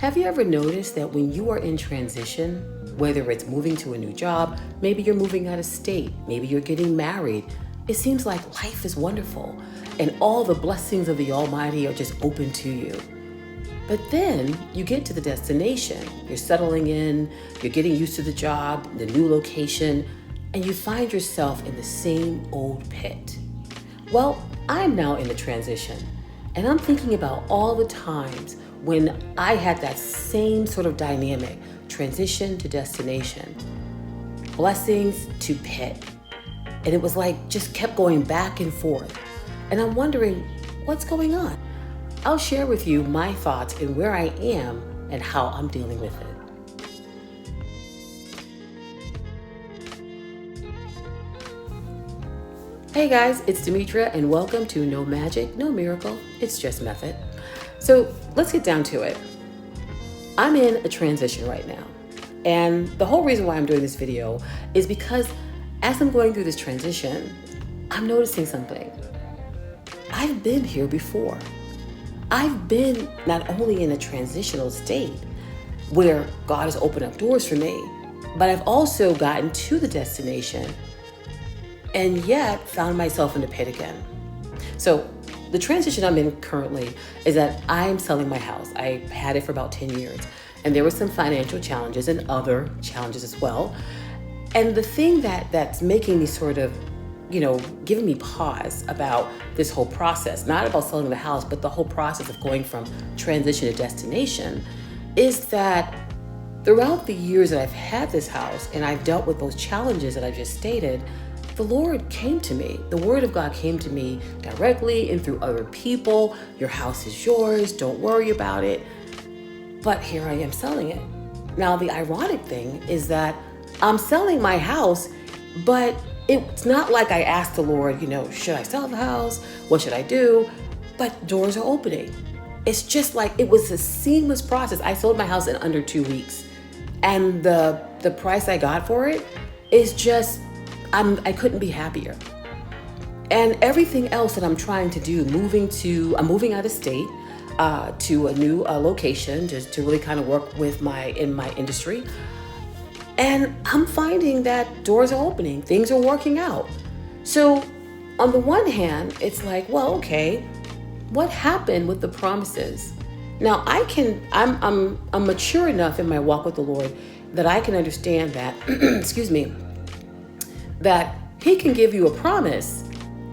Have you ever noticed that when you are in transition, whether it's moving to a new job, maybe you're moving out of state, maybe you're getting married, it seems like life is wonderful and all the blessings of the Almighty are just open to you. But then you get to the destination, you're settling in, you're getting used to the job, the new location, and you find yourself in the same old pit. Well, I'm now in a transition, and I'm thinking about all the times when I had that same sort of dynamic, transition to destination, blessings to pit. And it was like just kept going back and forth. And I'm wondering, what's going on? I'll share with you my thoughts and where I am and how I'm dealing with it. Hey guys, it's Demetria and welcome to No Magic, No Miracle, It's Just Method. So let's get down to it. I'm in a transition right now. And the whole reason why I'm doing this video is because as I'm going through this transition, I'm noticing something. I've been here before. I've been not only in a transitional state where God has opened up doors for me, but I've also gotten to the destination and yet found myself in the pit again. So the transition I'm in currently is that I'm selling my house. I had it for about 10 years and there were some financial challenges and other challenges as well. And the thing that's making me sort of, giving me pause about this whole process, not about selling the house, but the whole process of going from transition to destination, is that throughout the years that I've had this house and I've dealt with those challenges that I just stated, the Lord came to me. The word of God came to me directly and through other people. Your house is yours. Don't worry about it. But here I am selling it. Now, the ironic thing is that I'm selling my house, but it's not like I asked the Lord, should I sell the house? What should I do? But doors are opening. It's just like it was a seamless process. I sold my house in under 2 weeks. And the price I got for it is just, I couldn't be happier. And everything else that I'm trying to do, I'm moving out of state to a new location just to really kind of work with in my industry. And I'm finding that doors are opening, things are working out. So on the one hand, it's like, well, okay, what happened with the promises? Now I'm mature enough in my walk with the Lord that I can understand that, that He can give you a promise.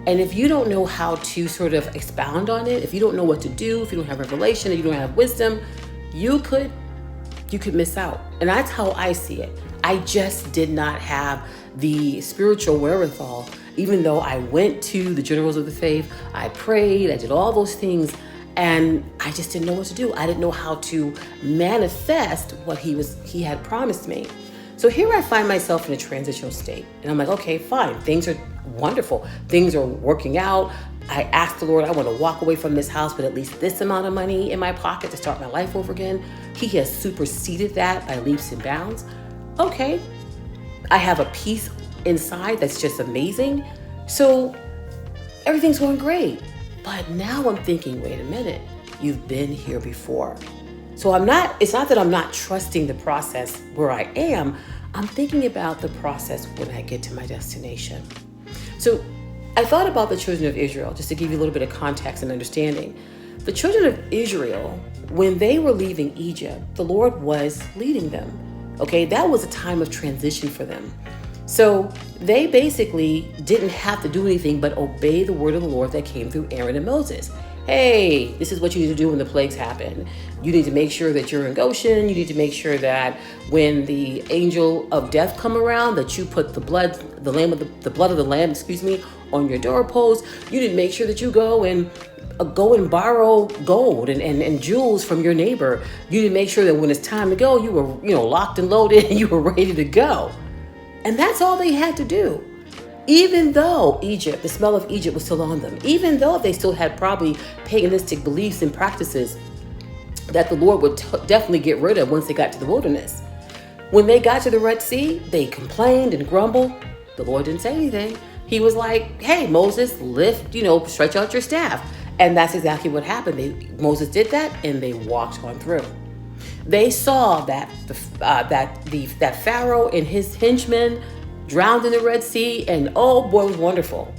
And if you don't know how to sort of expound on it, if you don't know what to do, if you don't have revelation, if you don't have wisdom, you could miss out. And that's how I see it. I just did not have the spiritual wherewithal, even though I went to the generals of the faith, I prayed, I did all those things, and I just didn't know what to do. I didn't know how to manifest what he had promised me. So here I find myself in a transitional state. And I'm like, okay, fine. Things are wonderful. Things are working out. I asked the Lord, I want to walk away from this house with at least this amount of money in my pocket to start my life over again. He has superseded that by leaps and bounds. Okay. I have a peace inside that's just amazing. So everything's going great. But now I'm thinking, wait a minute, you've been here before. So it's not that I'm not trusting the process where I am. I'm thinking about the process when I get to my destination. So I thought about the children of Israel, just to give you a little bit of context and understanding. The children of Israel, when they were leaving Egypt, the Lord was leading them. Okay, that was a time of transition for them. So they basically didn't have to do anything but obey the word of the Lord that came through Aaron and Moses. Hey, this is what you need to do when the plagues happen. You need to make sure that you're in Goshen. You need to make sure that when the angel of death come around, that you put the blood of the lamb, on your doorpost. You need to make sure that you go and borrow gold and jewels from your neighbor. You need to make sure that when it's time to go, you were, locked and loaded and you were ready to go. And that's all they had to do. Even though the smell of Egypt was still on them, even though they still had probably paganistic beliefs and practices that the Lord would definitely get rid of once they got to the wilderness. When they got to the Red Sea, they complained and grumbled. The Lord didn't say anything. He was like, hey, Moses, stretch out your staff. And that's exactly what happened. Moses did that and they walked on through. They saw that that Pharaoh and his henchmen drowned in the Red Sea, and oh boy, it was wonderful.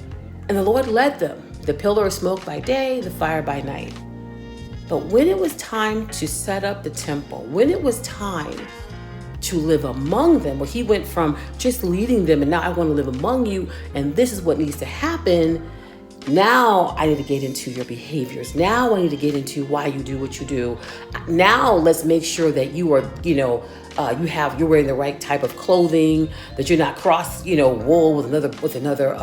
And the Lord led them, the pillar of smoke by day, the fire by night. But when it was time to set up the temple, when it was time to live among them, where he went from just leading them and now I want to live among you and this is what needs to happen. Now I need to get into your behaviors. Now I need to get into why you do what you do. Now let's make sure that you are, you're wearing the right type of clothing, that you're not cross, wool with another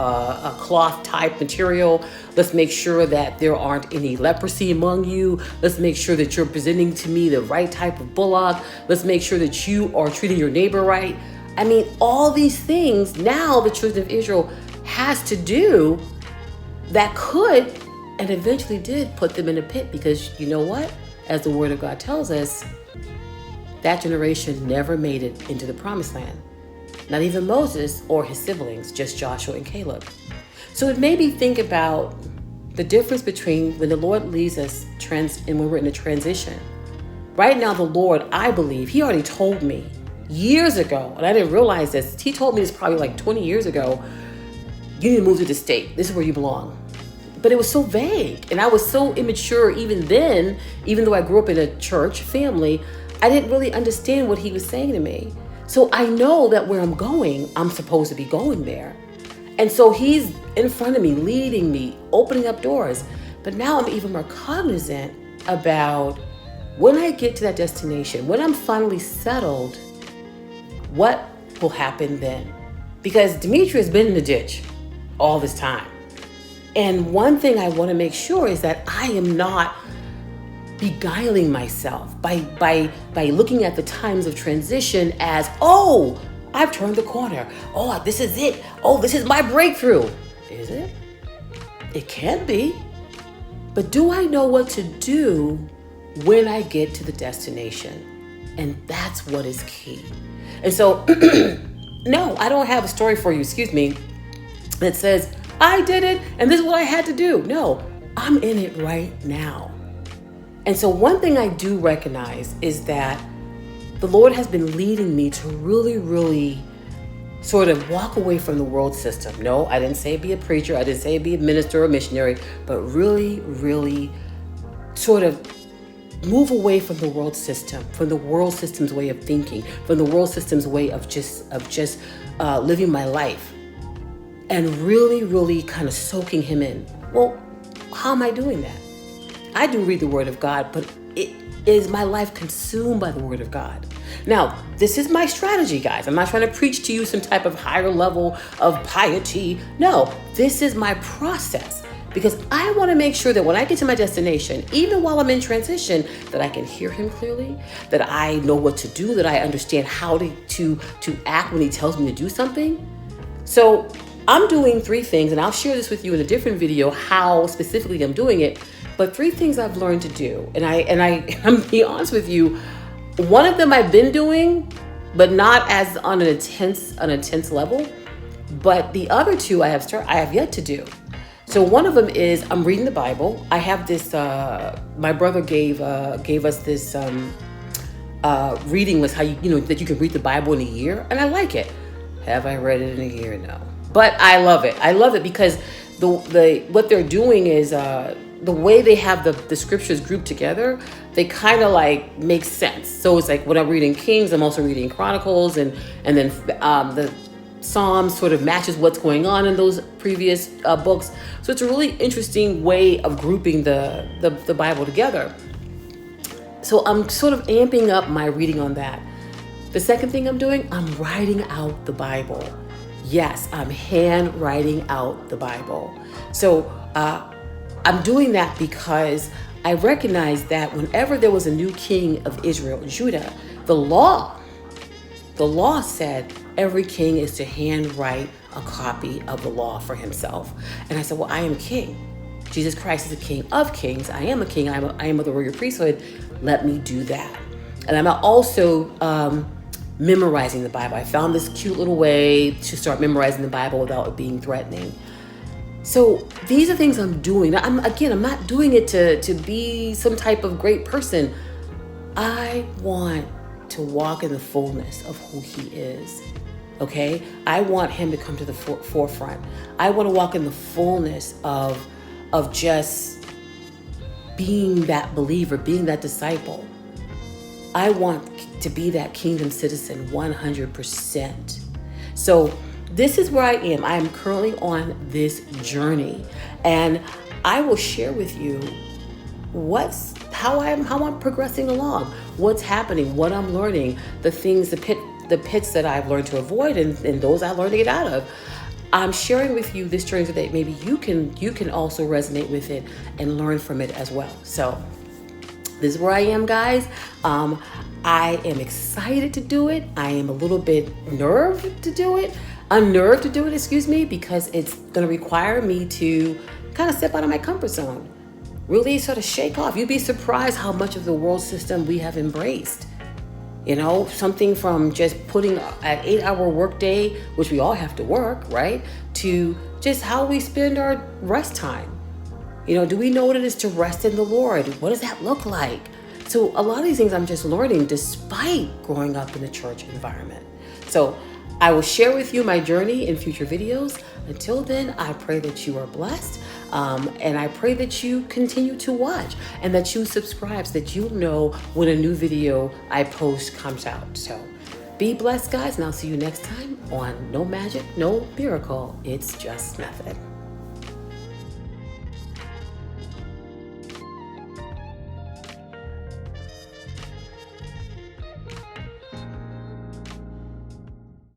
cloth type material. Let's make sure that there aren't any leprosy among you. Let's make sure that you're presenting to me the right type of bullock. Let's make sure that you are treating your neighbor right. I mean, all these things now the children of Israel has to do that could and eventually did put them in a pit, because you know what? As the word of God tells us, that generation never made it into the promised land. Not even Moses or his siblings, just Joshua and Caleb. So it made me think about the difference between when the Lord leads us and when we're in a transition. Right now, the Lord, I believe, he already told me years ago, and I didn't realize this. He told me this probably like 20 years ago. You need to move to the state. This is where you belong. But it was so vague, and I was so immature even then, even though I grew up in a church family, I didn't really understand what he was saying to me. So I know that where I'm going, I'm supposed to be going there. And so he's in front of me, leading me, opening up doors. But now I'm even more cognizant about when I get to that destination, when I'm finally settled, what will happen then? Because Demetria has been in the ditch all this time. And one thing I want to make sure is that I am not beguiling myself by looking at the times of transition as, oh, I've turned the corner. Oh, this is it. Oh, this is my breakthrough. Is it? It can be. But do I know what to do when I get to the destination? And that's what is key. And so, no, I don't have a story for you, that says, I did it, and this is what I had to do. No, I'm in it right now. And so one thing I do recognize is that the Lord has been leading me to really, really sort of walk away from the world system. No, I didn't say be a preacher. I didn't say be a minister or missionary, but really, really sort of move away from the world system, from the world system's way of thinking, from the world system's way of just living my life. And really, really kind of soaking him in. Well, how am I doing that? I do read the word of God, but is my life consumed by the word of God? Now, this is my strategy, guys. I'm not trying to preach to you some type of higher level of piety. No, this is my process, because I want to make sure that when I get to my destination, even while I'm in transition, that I can hear him clearly, that I know what to do, that I understand how to act when he tells me to do something. So I'm doing 3 things, and I'll share this with you in a different video, how specifically I'm doing it. But 3 things I've learned to do. And I'm being honest with you, one of them I've been doing, but not as on an intense level. But the other 2 I have yet to do. So one of them is I'm reading the Bible. I have this, my brother gave us this reading list, how that you can read the Bible in a year. And I like it. Have I read it in a year? No. But I love it. I love it because what they're doing is the way they have the scriptures grouped together, they kind of like make sense. So it's like when I'm reading Kings, I'm also reading Chronicles, and then the Psalms sort of matches what's going on in those previous books. So it's a really interesting way of grouping the Bible together. So I'm sort of amping up my reading on that. The second thing I'm doing, I'm writing out the Bible. Yes, I'm handwriting out the Bible. So I'm doing that because I recognize that whenever there was a new king of Israel, Judah, the law said every king is to handwrite a copy of the law for himself. And I said, well, I am king. Jesus Christ is the King of kings. I am a king. I am of the royal priesthood. Let me do that. And I'm also memorizing the Bible. I found this cute little way to start memorizing the Bible without it being threatening. So these are things I'm doing. I'm not doing it to be some type of great person. I want to walk in the fullness of who he is. Okay? I want him to come to the forefront. I want to walk in the fullness of just being that believer, being that disciple. I want to be that kingdom citizen 100%. So this is where I am. I am currently on this journey, and I will share with you how I'm progressing along, what's happening, what I'm learning, the things, the pits that I've learned to avoid, and those I learned to get out of. I'm sharing with you this journey so that maybe you can also resonate with it and learn from it as well. So this is where I am, guys. I am excited to do it. I am a little bit unnerved to do it, because it's going to require me to kind of step out of my comfort zone, really sort of shake off. You'd be surprised how much of the world system we have embraced. Something from just putting an 8-hour workday, which we all have to work, right? To just how we spend our rest time. Do we know what it is to rest in the Lord? What does that look like? So a lot of these things I'm just learning despite growing up in the church environment. So I will share with you my journey in future videos. Until then, I pray that you are blessed. And I pray that you continue to watch and that you subscribe so that you'll know when a new video I post comes out. So be blessed, guys, and I'll see you next time on No Magic, No Miracle. It's just method.